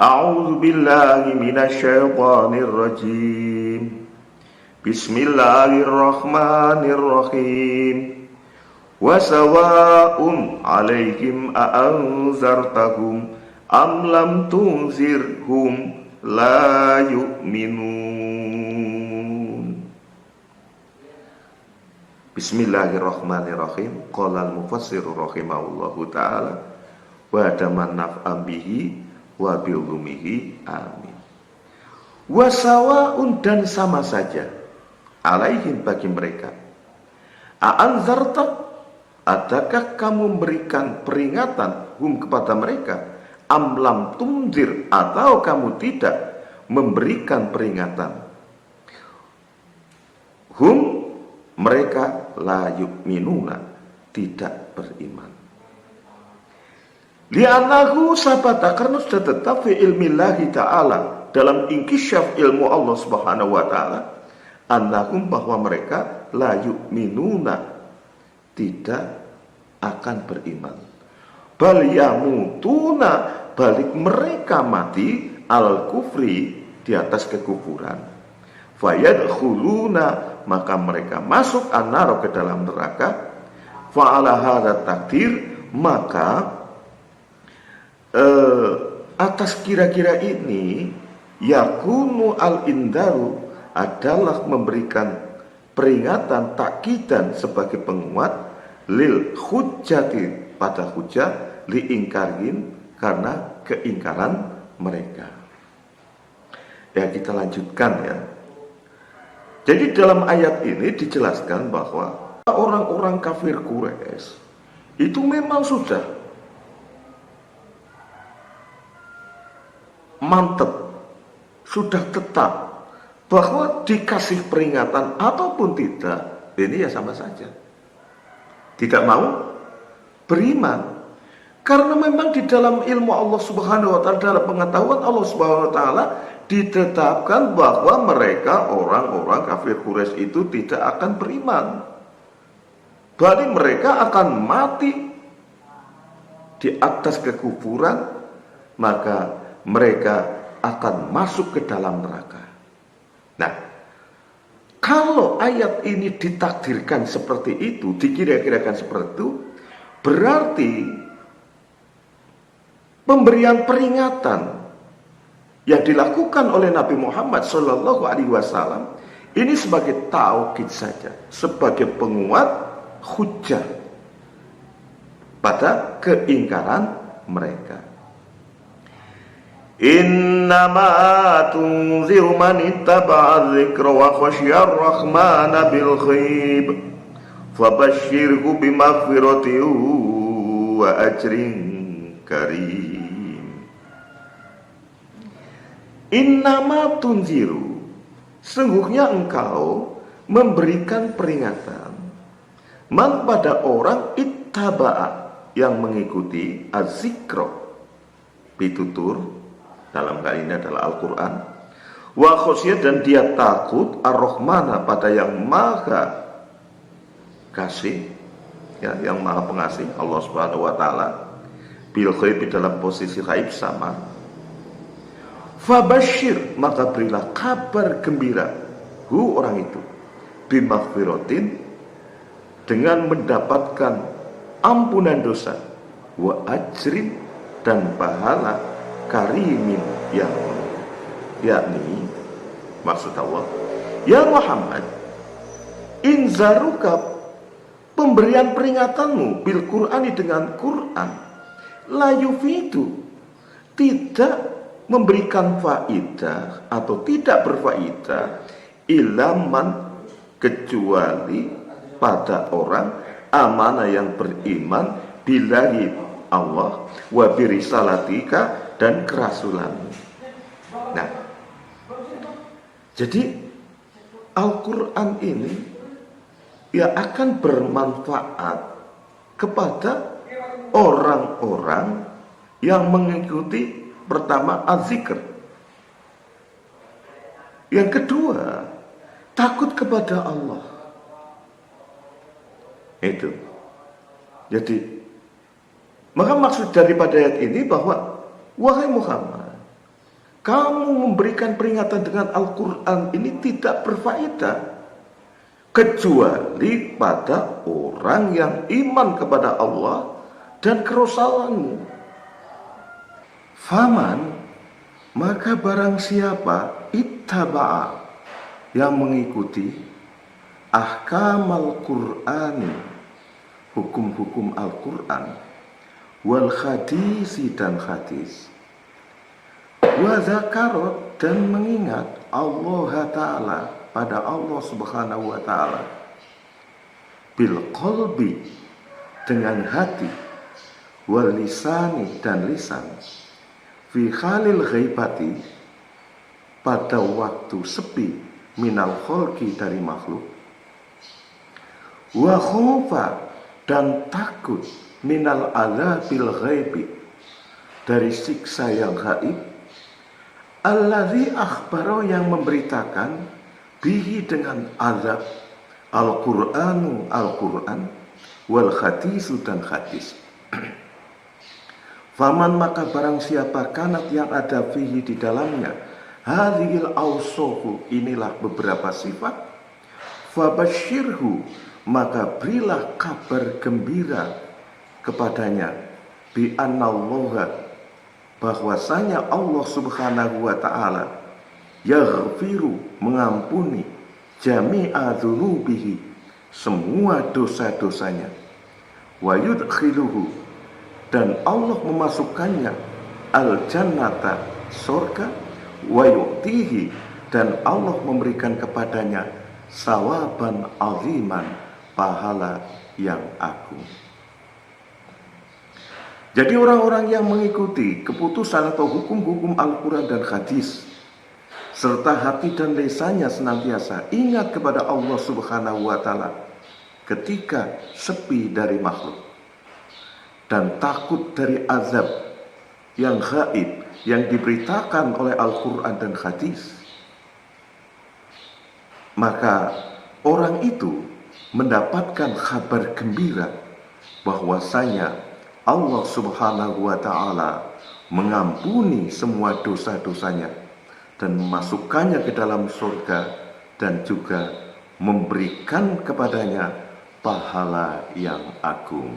A'udzu billahi minasyaitonir rajim. Bismillahirrahmanirrahim. Wa sawa'un 'alaihim a'anzartahum am lam tunzirhum la yu'minun. Bismillahirrahmanirrahim. Qala al-mufassir rahimahullahu ta'ala wa daman naf'am bihi wa bi'ulumihi amin. Wa sawa'un, dan sama saja, alaihim, bagi mereka, a'anzarta, adakah kamu memberikan peringatan, hum, kepada mereka, am lam tunzir, atau kamu tidak memberikan peringatan, hum, mereka la yu'minuna, tidak beriman. Li'annahu sabata, karena sudah tetap fi ilmillahi ta'ala, dalam inkisyaf ilmu Allah subhanahu wa ta'ala, annahum, bahwa mereka la yu'minuna, tidak akan beriman. Bal yamutuna, balik mereka mati al kufri, di atas kekufuran. Fayadkhuluna, maka mereka masuk an-nar, ke dalam neraka. Fa'ala hadza takdir, maka atas kira-kira ini yakunu al-indaru, adalah memberikan peringatan, takidan, sebagai penguat, lil hujjati, pada hujjah, li ingkarin, karena keingkaran mereka. Ya, kita lanjutkan ya. Jadi dalam ayat ini dijelaskan bahwa orang-orang kafir Quraisy itu memang sudah mantep, sudah tetap bahwa dikasih peringatan ataupun tidak, ini ya sama saja, tidak mau beriman. Karena memang di dalam ilmu Allah subhanahu wa ta'ala, dalam pengetahuan Allah subhanahu wa ta'ala, ditetapkan bahwa mereka, orang-orang kafir Quraisy itu, tidak akan beriman. Berarti mereka akan mati di atas kekufuran, maka mereka akan masuk ke dalam neraka. Nah, kalau ayat ini ditakdirkan seperti itu, dikira-kirakan seperti itu, berarti pemberian peringatan yang dilakukan oleh Nabi Muhammad SAW ini sebagai taukid saja, sebagai penguat hujjah pada keingkaran mereka. Innama tunziru man ittaba'a dzikra wa khasyar rahmana bil ghaib fabashshirhu bimaghfiratin wa ajrin karim. Innama tunziru, sungguhnya engkau memberikan peringatan, man, pada orang ittaba'a, yang mengikuti az-zikra, pitutur, dalam kali ini adalah Al-Quran, wa khosyah, dan dia takut, ar-Rahmana, pada yang maha kasih, ya, yang maha pengasih, Allah subhanahu wa ta'ala, bil ghaib, dalam posisi ghaib sama. Fabashir, maka berilah kabar gembira, hu, orang itu, bimaghfiratin, dengan mendapatkan ampunan dosa, wa ajrin, dan pahala karimin, yang yakni maksud Allah, ya Muhammad, inzaruka, pemberian peringatanmu, bil Qur'ani, dengan Quran, la yufidu, tidak memberikan faidah atau tidak berfaidah, ilaman, kecuali pada orang amanah yang beriman billahi, Allah, wa birisalatika, dan kerasulan. Nah, jadi Al-Quran ini ya akan bermanfaat kepada orang-orang yang mengikuti, pertama, az-zikr, yang kedua, takut kepada Allah. Itu. Jadi, maka maksud daripada ayat ini bahwa, wahai Muhammad, kamu memberikan peringatan dengan Al-Quran ini tidak berfaedah kecuali pada orang yang iman kepada Allah dan kerasulanmu. Faman, maka barang siapa ittaba'a, yang mengikuti ahkamal Qur'ani, hukum-hukum Al-Quran, wal hadisi, dan hadis, wa zakarot, dan mengingat Allah Ta'ala, pada Allah Subhanahu wa Ta'ala, bil qalbi, dengan hati, wal lisani, dan lisan, fi khalil ghaibati, pada waktu sepi, minal kholqi, dari makhluk, wa khofa, dan takut, minal adzabil ghaibi, dari siksa yang gaib, alladzi akhbaro, yang memberitakan, bihi, dengan azab, Al-Qur'anu, Al-Quran, wal hadisu, dan hadis. Faman, maka barang siapa kanat, yang ada fihi, di dalamnya, hadhil awsofu, inilah beberapa sifat, fabashirhu, maka berilah kabar gembira kepadanya, bi annallaha, bahwasanya Allah Subhanahu wa Ta'ala, yaghfiru, mengampuni, jami'a dzunubihi, semua dosa-dosanya, wa yudkhiluhu, dan Allah memasukkannya, al-jannata, surga, wa yu'tihi, dan Allah memberikan kepadanya sawaban aziman, pahala yang agung. Jadi orang-orang yang mengikuti keputusan atau hukum-hukum Al-Quran dan hadis, serta hati dan lisannya senantiasa ingat kepada Allah Subhanahu wa Ta'ala ketika sepi dari makhluk, dan takut dari azab yang gaib yang diberitakan oleh Al-Quran dan hadis, maka orang itu mendapatkan kabar gembira bahwasanya Allah Subhanahu wa Ta'ala mengampuni semua dosa-dosanya dan memasukkannya ke dalam surga, dan juga memberikan kepadanya pahala yang agung.